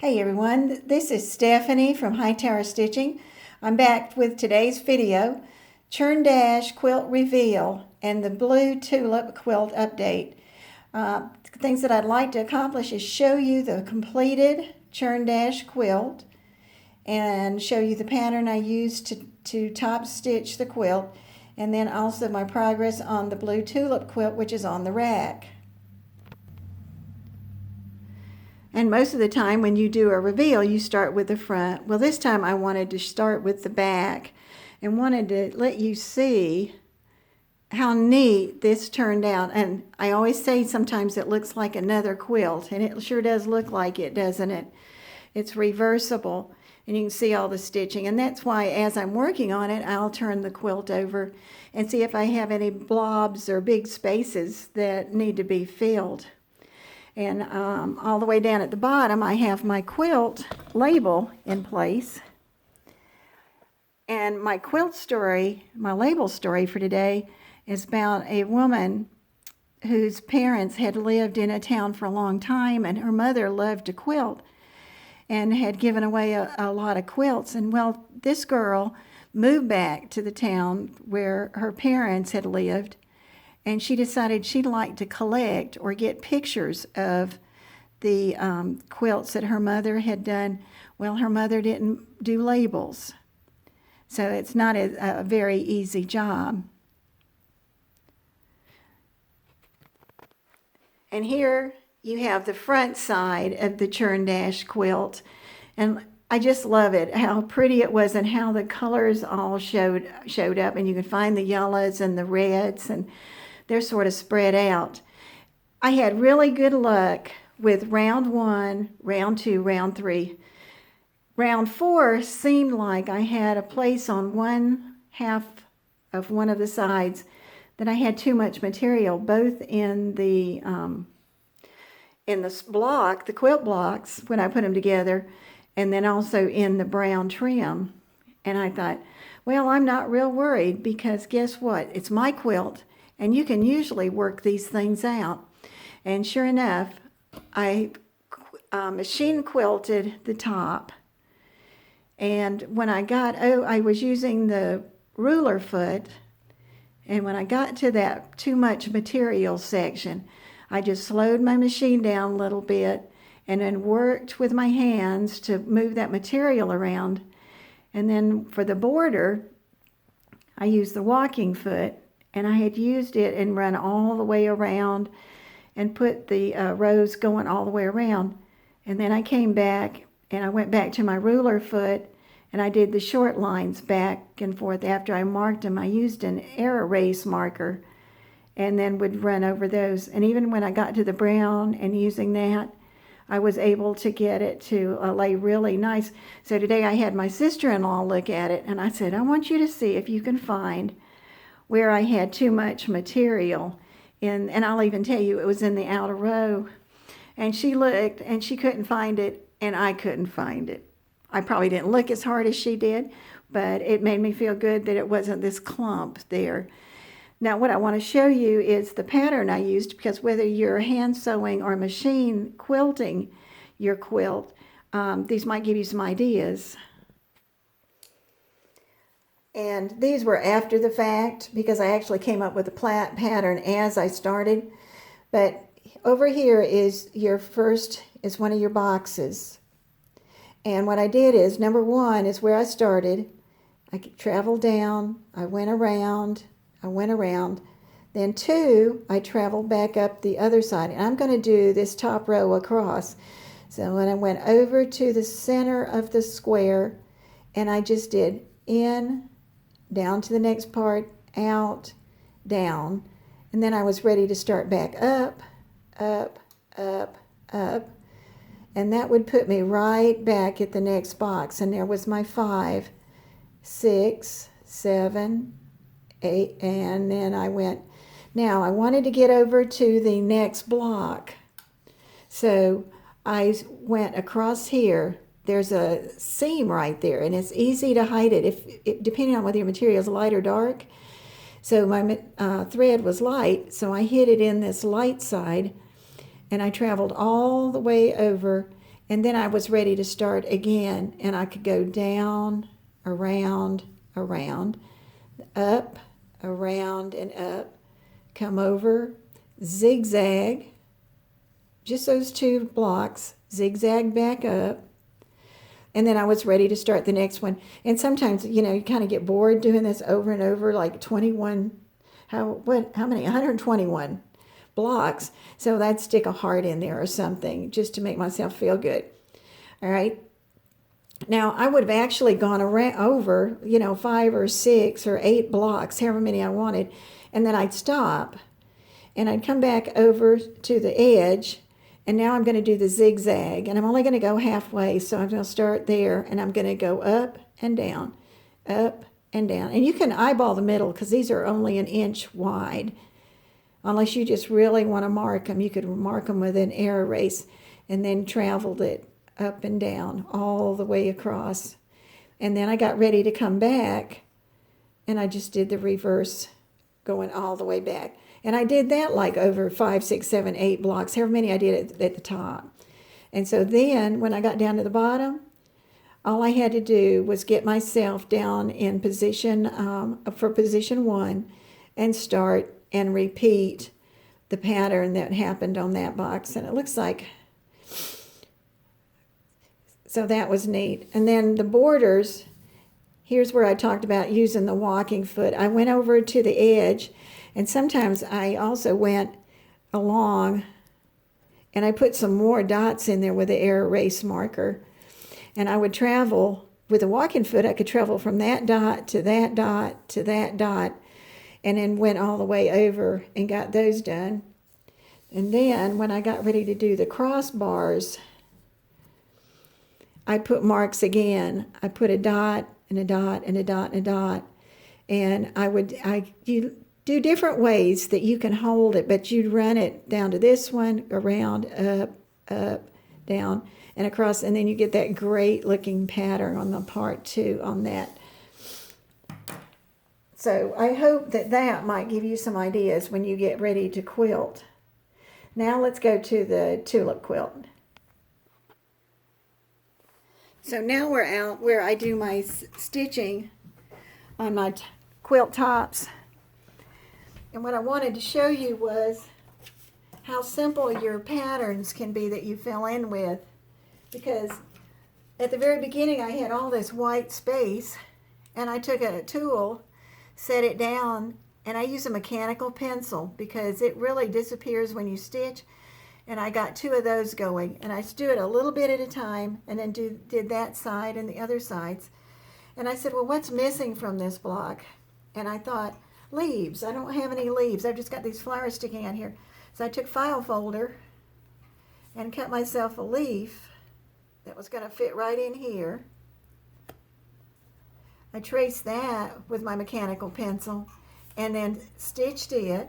Hey everyone, this is Stephanie from Hightower Stitching. I'm back with today's video, Churn Dash Quilt Reveal and the Blue Tulip Quilt Update. Things that I'd like to accomplish is show you the completed Churn Dash quilt and show you the pattern I used to top stitch the quilt, and then also my progress on the Blue Tulip Quilt, which is on the rack. And most of the time when you do a reveal, you start with the front. Well, this time I wanted to start with the back and wanted to let you see how neat this turned out. And I always say sometimes it looks like another quilt, and it sure does look like it, doesn't it? It's reversible, and you can see all the stitching. And that's why as I'm working on it, I'll turn the quilt over and see if I have any blobs or big spaces that need to be filled. And all the way down at the bottom, I have my quilt label in place. And my quilt story, my label story for today, is about a woman whose parents had lived in a town for a long time, and her mother loved to quilt and had given away a lot of quilts. And well, this girl moved back to the town where her parents had lived, and she decided she'd like to collect or get pictures of the quilts that her mother had done. Well, her mother didn't do labels, so it's not a very easy job. And here you have the front side of the Churn Dash quilt, and I just love it, how pretty it was and how the colors all showed up, and you can find the yellows and the reds, and they're sort of spread out. I had really good luck with round 1, round 2, round 3. Round 4 seemed like I had a place on one half of one of the sides that I had too much material, both in the block, the quilt blocks, when I put them together, and then also in the brown trim. And I thought, well, I'm not real worried, because guess what? It's my quilt, and you can usually work these things out. And sure enough, I machine quilted the top. And when I was using the ruler foot, and when I got to that too much material section, I just slowed my machine down a little bit and then worked with my hands to move that material around. And then for the border, I used the walking foot, and I had used it and run all the way around and put the rows going all the way around. And then I came back and I went back to my ruler foot, and I did the short lines back and forth. After I marked them, I used an air erase marker and then would run over those. And even when I got to the brown and using that, I was able to get it to lay really nice. So today I had my sister-in-law look at it, and I said, I want you to see if you can find where I had too much material. And I'll even tell you, it was in the outer row. And she looked, and she couldn't find it, and I couldn't find it. I probably didn't look as hard as she did, but it made me feel good that it wasn't this clump there. Now, what I want to show you is the pattern I used, because whether you're hand sewing or machine quilting your quilt, these might give you some ideas. And these were after the fact, because I actually came up with the pattern as I started. But over here is one of your boxes. And what I did is, number 1 is where I started. I traveled down, I went around. Then 2, I traveled back up the other side. And I'm going to do this top row across. So when I went over to the center of the square, and I just did in, down to the next part, out, down. And then I was ready to start back up, up, up, up. And that would put me right back at the next box. And there was my 5, 6, 7, 8, and then I went. Now I wanted to get over to the next block. So I went across here. There's a seam right there, and it's easy to hide it depending on whether your material is light or dark. So my thread was light, so I hid it in this light side, and I traveled all the way over And then I was ready to start again, and I could go down, around, around, up, around, and up, come over, zigzag, just those 2 blocks, zigzag back up, and then I was ready to start the next one. And sometimes, you kind of get bored doing this over and over, like 21, how many? 121 blocks. So I'd stick a heart in there or something just to make myself feel good. All right. Now, I would have actually gone over, 5 or 6 or 8 blocks, however many I wanted, and then I'd stop, and I'd come back over to the edge, and now I'm going to do the zigzag, and I'm only going to go halfway, so I'm going to start there, and I'm going to go up and down, up and down. And you can eyeball the middle because these are only 1 inch wide. Unless you just really want to mark them, you could mark them with an air erase, and then traveled it up and down all the way across. And then I got ready to come back, and I just did the reverse, going all the way back. And I did that like over 5, 6, 7, 8 blocks, however many I did at the top. And so then when I got down to the bottom, all I had to do was get myself down in position, for position 1, and start and repeat the pattern that happened on that box. And it looks like, so that was neat. And then the borders, here's where I talked about using the walking foot. I went over to the edge, and sometimes I also went along, and I put some more dots in there with the air erase marker. And I would travel, with a walking foot, I could travel from that dot to that dot to that dot, and then went all the way over and got those done. And then when I got ready to do the crossbars, I put marks again. I put a dot and a dot and a dot and a dot. And you do different ways that you can hold it, but you'd run it down to this one, around, up, down, and across, and then you get that great looking pattern on the part 2 on that. So I hope that might give you some ideas when you get ready to quilt. Now let's go to the tulip quilt. So now we're out where I do my stitching on my quilt tops. And what I wanted to show you was how simple your patterns can be that you fill in with. Because at the very beginning I had all this white space, and I took a tool, set it down, and I use a mechanical pencil because it really disappears when you stitch. And I got 2 of those going, and I just do it a little bit at a time, and then did that side and the other sides. And I said, well, what's missing from this block? And I thought, leaves. I don't have any leaves. I've just got these flowers sticking out here. So I took file folder and cut myself a leaf that was going to fit right in here. I traced that with my mechanical pencil and then stitched it.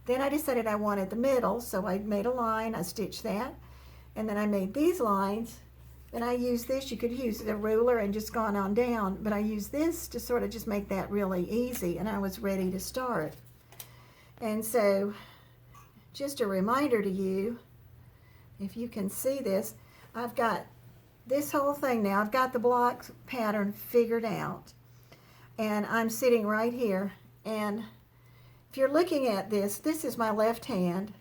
Then I decided I wanted the middle, so I made a line, I stitched that, and then I made these lines, and I used this. You could use a ruler and just gone on down, but I used this to sort of just make that really easy, and I was ready to start. And so, just a reminder to you, if you can see this, I've got this whole thing now. I've got the block pattern figured out, and I'm sitting right here, and if you're looking at this, this is my left hand.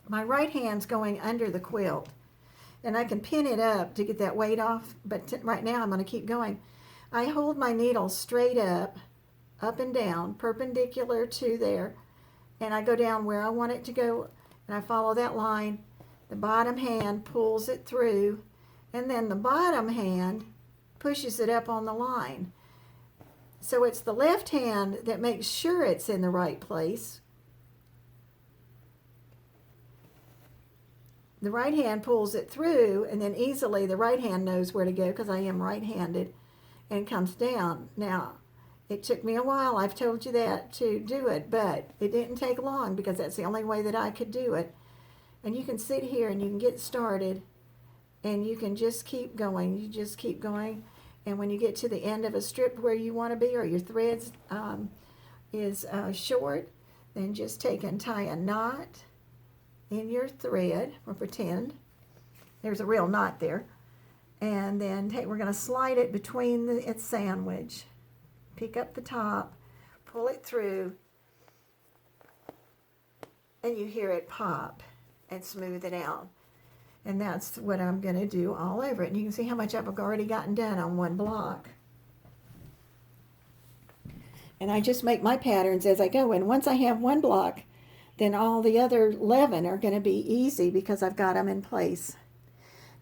My right hand's going under the quilt. And I can pin it up to get that weight off, but right now I'm going to keep going. I hold my needle straight up and down, perpendicular to there, and I go down where I want it to go, and I follow that line. The bottom hand pulls it through, and then the bottom hand pushes it up on the line. So it's the left hand that makes sure it's in the right place. The right hand pulls it through, and then easily the right hand knows where to go because I am right-handed, and comes down. Now, it took me a while, I've told you that, to do it, but it didn't take long because that's the only way that I could do it. And you can sit here and you can get started, and you can just keep going. You just keep going. And when you get to the end of a strip where you want to be, or your threads is short, then just take and tie a knot in your thread, or pretend, There's a real knot there. And then we're going to slide it between its sandwich. Pick up the top, pull it through, and you hear it pop and smooth it out. And that's what I'm going to do all over it. And you can see how much I've already gotten done on one block. And I just make my patterns as I go. And once I have one block, then all the other 11 are going to be easy because I've got them in place.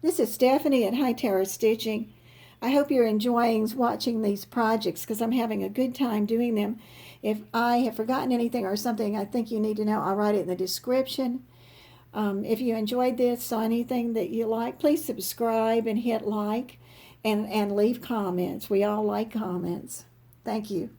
This is Stephanie at Hightower Stitching. I hope you're enjoying watching these projects because I'm having a good time doing them. If I have forgotten anything or something I think you need to know, I'll write it in the description. If you enjoyed this, saw anything that you like, please subscribe and hit like and leave comments. We all like comments. Thank you.